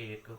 1।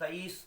23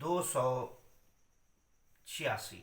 286,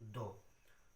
2।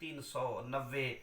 390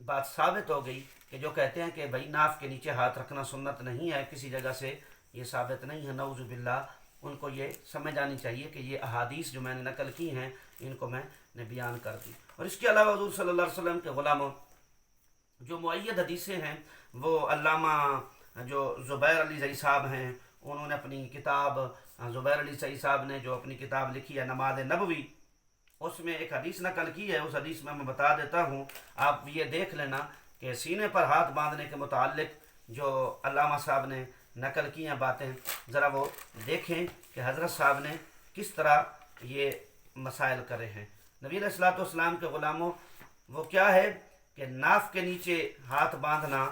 بات ثابت ہو گئی کہ جو کہتے ہیں کہ بھائی ناف کے نیچے ہاتھ رکھنا سنت نہیں ہے کسی جگہ سے، یہ ثابت نہیں ہے، نعوذ باللہ، ان کو یہ سمجھ آنی چاہیے کہ یہ احادیث جو میں نے نقل کی ہیں ان کو میں نے بیان کر دی۔ اور اس کے علاوہ حضور صلی اللہ علیہ وسلم کے غلاموں جو معید حدیثیں ہیں، وہ علامہ جو زبیر علی زئی صاحب ہیں، انہوں نے اپنی کتاب، زبیر علی زئی صاحب نے جو اپنی کتاب لکھی ہے نماز نبوی، اس میں ایک حدیث نقل کی ہے۔ اس حدیث میں بتا دیتا ہوں، آپ یہ دیکھ لینا کہ سینے پر ہاتھ باندھنے کے متعلق جو علامہ صاحب نے نقل کی ہیں باتیں، ذرا وہ دیکھیں کہ حضرت صاحب نے کس طرح یہ مسائل کرے ہیں۔ نبی علیہ الصلوۃ والسلام کے غلاموں، وہ کیا ہے کہ ناف کے نیچے ہاتھ باندھنا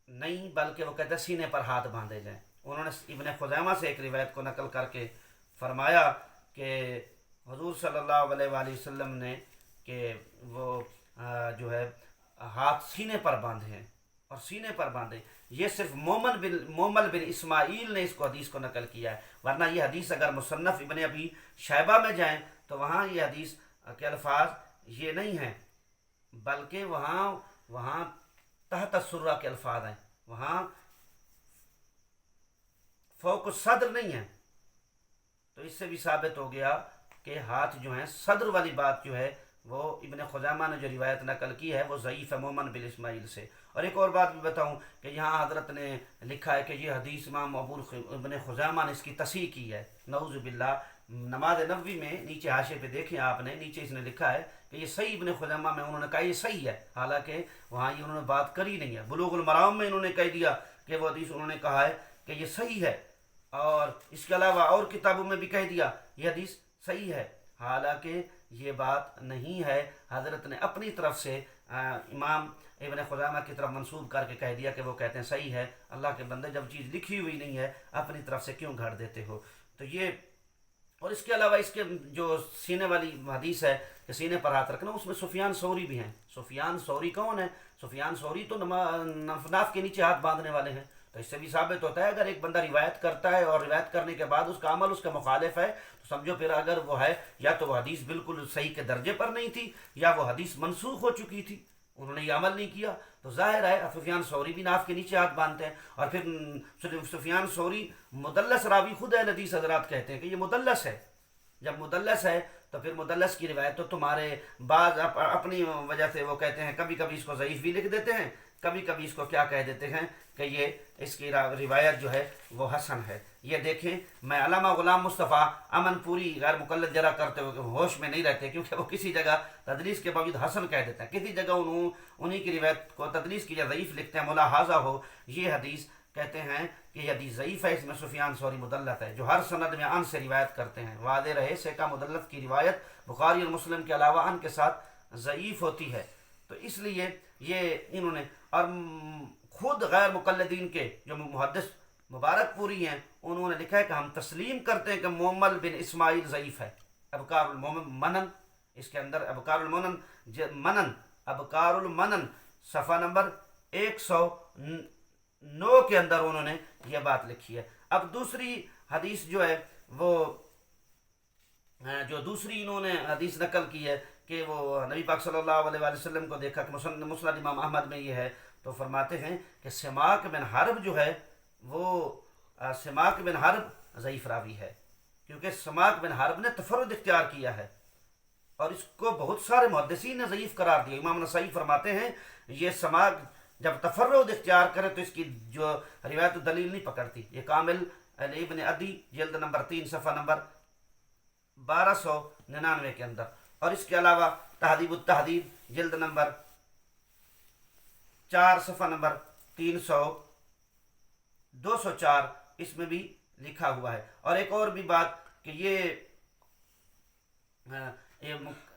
نہیں، بلکہ وہ کہتے ہیں سینے پر ہاتھ باندھے جائیں۔ انہوں نے ابن خزیمہ سے ایک روایت کو نقل کر کے فرمایا کہ حضور صلی اللہ علیہ وآلہ وسلم نے کہ وہ جو ہے ہاتھ سینے پر باندھے ہیں اور سینے پر باندھے۔ یہ صرف مومل بن اسماعیل نے اس کو حدیث کو نقل کیا ہے، ورنہ یہ حدیث اگر مصنف ابن ابی شیبہ میں جائیں تو وہاں یہ حدیث کے الفاظ یہ نہیں ہیں، بلکہ وہاں تحت السرہ کے الفاظ ہیں، وہاں فوق الصدر نہیں ہے۔ تو اس سے بھی ثابت ہو گیا کہ ہاتھ جو ہیں، صدر والی بات جو ہے وہ ابن خزیمہ نے جو روایت نقل کی ہے وہ ضعیف ہے مومن بن اسماعیل سے۔ اور ایک اور بات بھی بتاؤں کہ یہاں حضرت نے لکھا ہے کہ یہ حدیث امام ابن خزیمہ نے اس کی تصحیح کی ہے، نعوذ باللہ۔ نماز نبوی میں نیچے حاشیے پہ دیکھیں آپ نے، نیچے اس نے لکھا ہے کہ یہ صحیح ابن خزیمہ میں انہوں نے کہا یہ صحیح ہے، حالانکہ وہاں یہ انہوں نے بات کری نہیں ہے۔ بلوغ المرام میں انہوں نے کہہ دیا کہ وہ حدیث انہوں نے کہا ہے کہ یہ صحیح ہے، اور اس کے علاوہ اور کتابوں میں بھی کہہ دیا یہ حدیث صحیح ہے، حالانکہ یہ بات نہیں ہے۔ حضرت نے اپنی طرف سے امام ابن خزیمہ کی طرف منسوب کر کے کہہ دیا کہ وہ کہتے ہیں صحیح ہے۔ اللہ کے بندے، جب چیز لکھی ہوئی نہیں ہے اپنی طرف سے کیوں گھڑ دیتے ہو؟ تو یہ، اور اس کے علاوہ اس کے جو سینے والی حدیث ہے کہ سینے پر ہاتھ رکھنا، اس میں سفیان ثوری بھی ہیں۔ سفیان ثوری کون ہے؟ سفیان ثوری تو ناف کے نیچے ہاتھ باندھنے والے ہیں۔ تو اس سے بھی ثابت ہوتا ہے اگر ایک بندہ روایت کرتا ہے اور روایت کرنے کے بعد اس کا عمل اس کے مخالف ہے تو سمجھو پھر اگر وہ ہے یا تو وہ حدیث بالکل صحیح کے درجے پر نہیں تھی یا وہ حدیث منسوخ ہو چکی تھی، انہوں نے یہ عمل نہیں کیا۔ تو ظاہر ہے سفیان ثوری بھی ناف کے نیچے ہاتھ باندھتے ہیں۔ اور پھر سفیان ثوری مدلس راوی خود اہل حدیث حضرات کہتے ہیں کہ یہ مدلس ہے۔ جب مدلس ہے تو پھر مدلس کی روایت تو تمہارے بعض اپنی وجہ سے وہ کہتے ہیں، کبھی کبھی اس کو ضعیف بھی لکھ دیتے ہیں، کبھی کبھی اس کو کیا کہہ دیتے ہیں کہ یہ اس کی روایت جو ہے وہ حسن ہے۔ یہ دیکھیں، میں علامہ غلام مصطفیٰ امن پوری غیر مقلد جرا کرتے ہوئے ہوش میں نہیں رہتے، کیونکہ وہ کسی جگہ تدلیس کے باوجود حسن کہہ دیتے ہیں، کسی جگہ انہی کی روایت کو تدلیس کی یا ضعیف لکھتے ہیں، ملاحظہ ہو یہ حدیث کہتے ہیں کہ یہ حدیث ضعیف ہے، اس میں سفیان ثوری مدلس ہے، جو ہر سند میں ان سے روایت کرتے ہیں۔ واضح رہے سیکا مدلس کی روایت بخاری اور مسلم کے علاوہ ان کے ساتھ ضعیف ہوتی ہے۔ تو اس لیے یہ انہوں نے، اور خود غیر مقلدین کے جو محدث مبارک پوری ہیں، انہوں نے لکھا ہے کہ ہم تسلیم کرتے ہیں کہ مومل بن اسماعیل ضعیف ہے۔ ابکار المنن، اس کے اندر ابکار المنن صفحہ نمبر 109 کے اندر انہوں نے یہ بات لکھی ہے۔ اب دوسری حدیث جو ہے وہ جو دوسری انہوں نے حدیث نقل کی ہے کہ وہ نبی پاک صلی اللہ علیہ وآلہ وسلم کو دیکھا کہ مسند امام احمد میں یہ ہے، تو فرماتے ہیں کہ سماک بن حرب جو ہے وہ سماک بن حرب ضعیف راوی ہے، کیونکہ سماک بن حرب نے تفرد اختیار کیا ہے اور اس کو بہت سارے محدثین نے ضعیف قرار دیا۔ امام نسائی فرماتے ہیں یہ سماک جب تفرد اختیار کرے تو اس کی جو روایت دلیل نہیں پکڑتی۔ یہ کامل ابن عدی جلد نمبر 3 صفحہ نمبر 1299 کے اندر، اور اس کے علاوہ تہذیب التہذیب جلد نمبر 4 صفحہ نمبر 204 اس میں بھی لکھا ہوا ہے۔ اور ایک اور بھی بات کہ یہ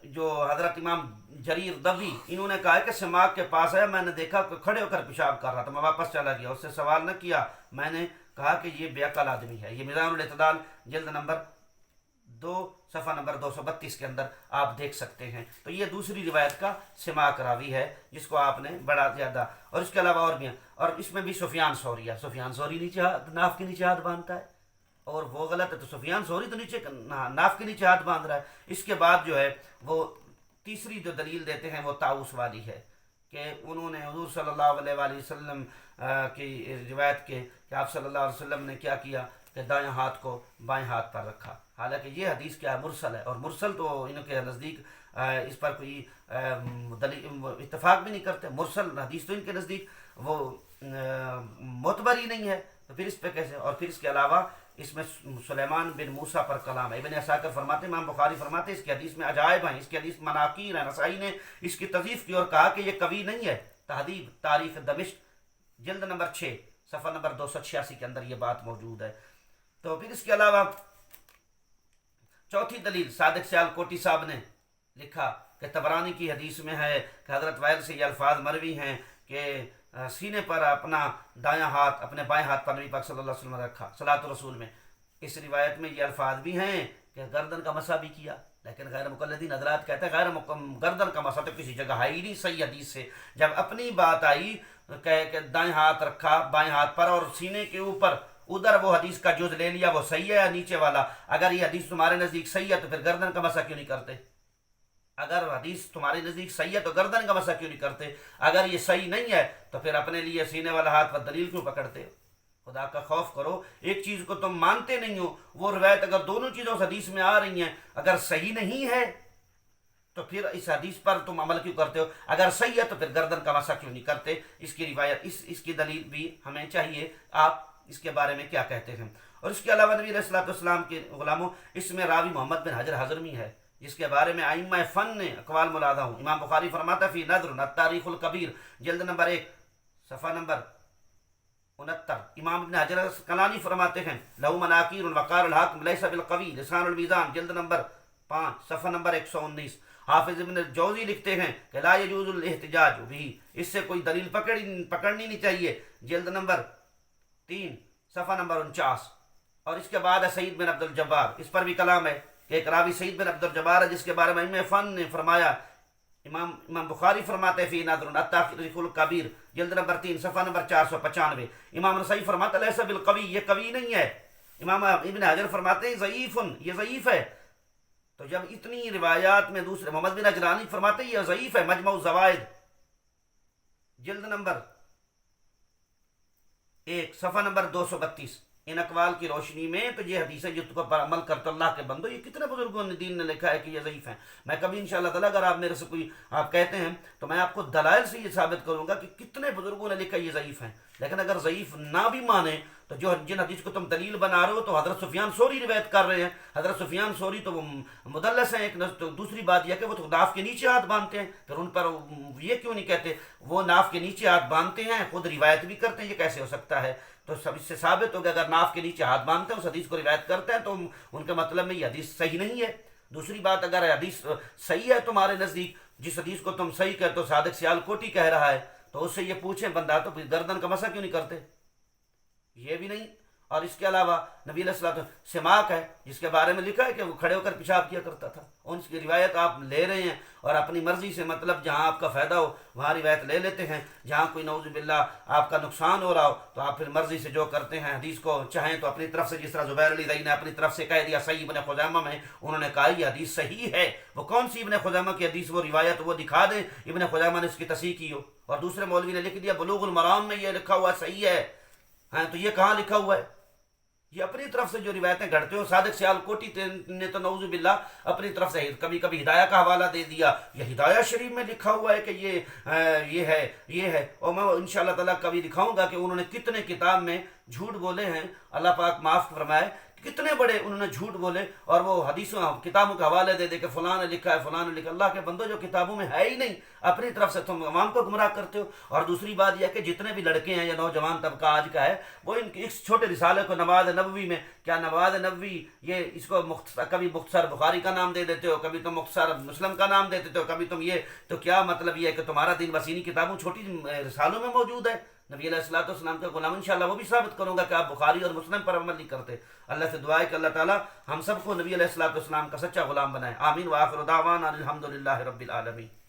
جو حضرت امام جریر دبی انہوں نے کہا ہے کہ سماک کے پاس آیا، میں نے دیکھا کہ کھڑے ہو کر پیشاب کر رہا تھا، میں واپس چلا گیا، اس سے سوال نہ کیا، میں نے کہا کہ یہ بے عقل آدمی ہے۔ یہ میزان الاعتدال جلد نمبر 2 صفحہ نمبر 232 کے اندر آپ دیکھ سکتے ہیں۔ تو یہ دوسری روایت کا سماک راوی ہے جس کو آپ نے بڑا زیادہ، اور اس کے علاوہ اور بھی ہیں، اور اس میں بھی سفیان ثوری ہے۔ سفیان ثوری نیچے ناف کے نیچے ہاتھ باندھتا ہے، اور وہ غلط ہے، تو سفیان ثوری تو نیچے ناف کے نیچے ہاتھ باندھ رہا ہے۔ اس کے بعد جو ہے وہ تیسری جو دلیل دیتے ہیں وہ طاؤس والی ہے کہ انہوں نے حضور صلی اللہ علیہ وآلہ وسلم کی روایت کے کہ آپ صلی اللہ علیہ وسلم نے کیا کیا کہ دائیں ہاتھ کو بائیں ہاتھ پر رکھا. حالانکہ یہ حدیث کیا ہے؟ مرسل ہے، اور مرسل تو ان کے نزدیک اس پر کوئی اتفاق بھی نہیں کرتے. مرسل حدیث تو ان کے نزدیک وہ معتبر ہی نہیں ہے، تو پھر اس پہ کیسے؟ اور پھر اس کے علاوہ اس میں سلیمان بن موسیٰ پر کلام ہے. ابن عساکر فرماتے ہیں، امام بخاری فرماتے ہیں اس کی حدیث میں عجائب ہیں، اس کی حدیث مناقیر ہیں. نسائی نے اس کی تضعیف کی اور کہا کہ یہ قوی نہیں ہے. تہذیب تاریخ دمشق جلد نمبر 6 صفحہ نمبر 286 کے اندر یہ بات موجود ہے. تو پھر اس کے علاوہ چوتھی دلیل صادق سیال کوٹی صاحب نے لکھا کہ طبرانی کی حدیث میں ہے کہ حضرت وائل سے یہ الفاظ مروی ہیں کہ سینے پر اپنا دایاں ہاتھ اپنے بائیں ہاتھ پر نبی پاک صلی اللہ علیہ وسلم نے رکھا. صلاۃ الرسول میں اس روایت میں یہ الفاظ بھی ہیں کہ گردن کا مسح بھی کیا، لیکن غیر مقلدین حضرات کہتے ہیں گردن کا مسح تو کسی جگہ ہے ہی نہیں صحیح حدیث سے. جب اپنی بات آئی کہ دائیں ہاتھ رکھا بائیں ہاتھ پر اور سینے کے اوپر، ادھر وہ حدیث کا جز لے لیا، وہ صحیح ہے یا نیچے والا؟ اگر یہ حدیث تمہارے نزدیک صحیح ہے تو پھر گردن کا مسح کیوں نہیں کرتے؟ اگر حدیث تمہارے نزدیک صحیح ہے تو گردن کا مسح کیوں نہیں کرتے؟ اگر یہ صحیح نہیں ہے تو پھر اپنے لیے سینے والا ہاتھ پر دلیل کیوں پکڑتے ہو؟ خدا کا خوف کرو. ایک چیز کو تم مانتے نہیں ہو، وہ روایت اگر دونوں چیزوں حدیث میں آ رہی ہیں، اگر صحیح نہیں ہے تو پھر اس حدیث پر تم عمل کیوں کرتے ہو؟ اگر صحیح ہے تو پھر گردن کا مسح کیوں نہیں کرتے؟ اس کی روایت اس کی دلیل بھی ہمیں چاہیے. آپ اس کے بارے میں کیا کہتے ہیں؟ اور اس کے علاوہ نبی علیہ الصلوۃ والسلام کے غلاموں، اس میں راوی محمد بن حجر حضرمی ہے جس کے بارے میں ائمہ فن نے اقوال ملاحظہ ہوں. امام بخاری فرماتا فی نظر التاریخ الکبیر جلد نمبر 1 صفحہ نمبر 69. امام ابن حجر اسقلانی فرماتے ہیں لہو مناکیر وقار الحاکم لیس بالقوی لسان المیزان جلد نمبر 5 صفحہ نمبر 119. حافظ ابن جوزی لکھتے ہیں کہ لا یجوز الاحتجاج بھی، اس سے کوئی دلیل پکڑنی نہیں چاہیے، جلد نمبر 3 صفحہ نمبر 49. اور اس کے بعد ہے سعید بن عبد الجبار، اس پر بھی کلام ہے کہ ایک راوی سعید بن عبد الجبار ہے جس کے بارے میں ائمہ فن نے فرمایا. امام بخاری فرماتے ہیں فی نادر التاریخ الکبیر جلد نمبر 3 صفحہ نمبر 495. امام نسائی فرماتا لیس بالقوی، یہ قوی نہیں ہے. امام ابن حجر فرماتے ہیں ضعیف، یہ ضعیف ہے. تو جب اتنی روایات میں دوسرے محمد بن اجلانی فرماتے ہیں یہ ضعیف ہے، مجمع الزوائد جلد نمبر 1 صفحہ نمبر 232. ان اقوال کی روشنی میں تو یہ حدیث ہے جو تم پر عمل کرتے اللہ کے بندو. یہ کتنے بزرگوں نے دین نے لکھا ہے کہ یہ ضعیف ہیں. میں کبھی انشاءاللہ تعالیٰ اگر آپ میرے سے کوئی آپ کہتے ہیں تو میں آپ کو دلائل سے یہ ثابت کروں گا کہ کتنے بزرگوں نے لکھا یہ ضعیف ہیں. لیکن اگر ضعیف نہ بھی مانے تو جو جن حدیث کو تم دلیل بنا رہے ہو تو حضرت سفیان ثوری روایت کر رہے ہیں. حضرت سفیان ثوری تو وہ مدلس ہیں. ایک تو دوسری بات یہ کہ وہ تو ناف کے نیچے ہاتھ باندھتے ہیں، پھر ان پر یہ کیوں نہیں کہتے وہ ناف کے نیچے ہاتھ باندھتے ہیں، خود روایت بھی کرتے ہیں؟ یہ کیسے ہو سکتا ہے؟ تو سب اس سے ثابت ہو گیا اگر ناف کے نیچے ہاتھ باندھتے ہیں اس حدیث کو روایت کرتے ہیں تو ان کے مطلب میں یہ حدیث صحیح نہیں ہے. دوسری بات اگر حدیث صحیح ہے تمہارے نزدیک، جس حدیث کو تم صحیح کہتے ہو صادق سیال کوٹی کہہ رہا ہے، تو اس سے یہ پوچھیں بندہ تو پھر گردن کا مسح کیوں نہیں کرتے؟ یہ بھی نہیں. اور اس کے علاوہ نبی علیہ الصلوۃ والسلام سماک ہے جس کے بارے میں لکھا ہے کہ وہ کھڑے ہو کر پیشاب کیا کرتا تھا. ان کی روایت آپ لے رہے ہیں اور اپنی مرضی سے مطلب جہاں آپ کا فائدہ ہو وہاں روایت لے لیتے ہیں، جہاں کوئی نعوذ باللہ آپ کا نقصان ہو رہا ہو تو آپ پھر مرضی سے جو کرتے ہیں حدیث کو چاہیں تو اپنی طرف سے، جس طرح زبیر علی رئی نے اپنی طرف سے کہہ دیا صحیح ابن خزیمہ میں انہوں نے کہا یہ حدیث صحیح ہے. وہ کون سی ابن خزیمہ کی حدیث وہ روایت وہ دکھا دیں ابن خزیمہ نے اس کی تصحیح کی ہو. اور دوسرے مولوی نے لکھ دیا بلوغ المرام میں یہ لکھا ہوا صحیح ہے. ہاں تو یہ کہاں لکھا ہوا ہے؟ یہ اپنی طرف سے جو روایتیں گھڑتے ہو. صادق سیال کوٹی نے تو نعوذ باللہ اپنی طرف سے کبھی کبھی ہدایہ کا حوالہ دے دیا. یہ ہدایہ شریف میں لکھا ہوا ہے کہ یہ ہے. اور میں انشاءاللہ تعالیٰ کبھی دکھاؤں گا کہ انہوں نے کتنے کتاب میں جھوٹ بولے ہیں. اللہ پاک معاف فرمائے. کتنے بڑے انہوں نے جھوٹ بولے اور وہ حدیثوں کتابوں کے حوالے دے دے کہ فلاں نے لکھا ہے فلاں نے لکھا. اللہ کے بندو جو کتابوں میں ہے ہی نہیں اپنی طرف سے تم عوام کو گمراہ کرتے ہو. اور دوسری بات یہ کہ جتنے بھی لڑکے ہیں یا نوجوان طبقہ آج کا ہے وہ اس چھوٹے رسالے کو نواز نبوی میں کیا نواز نبوی یہ اس کو کبھی مختصر بخاری کا نام دے دیتے ہو، کبھی تم مختصر مسلم کا نام دے دیتے ہو، کبھی تم یہ. تو کیا مطلب یہ ہے کہ تمہارا دین وسینی کتابوں چھوٹی رسالوں میں موجود ہے؟ نبی علیہ الصلوۃ والسلام کے غلام انشاءاللہ وہ بھی ثابت کروں گا کہ آپ بخاری اور مسلم پر عمل نہیں کرتے. اللہ سے دعا ہے کہ اللہ تعالیٰ ہم سب کو نبی علیہ الصلوۃ والسلام کا سچا غلام بنائے. آمین. وآخر دعوانا الحمدللہ رب العالمین.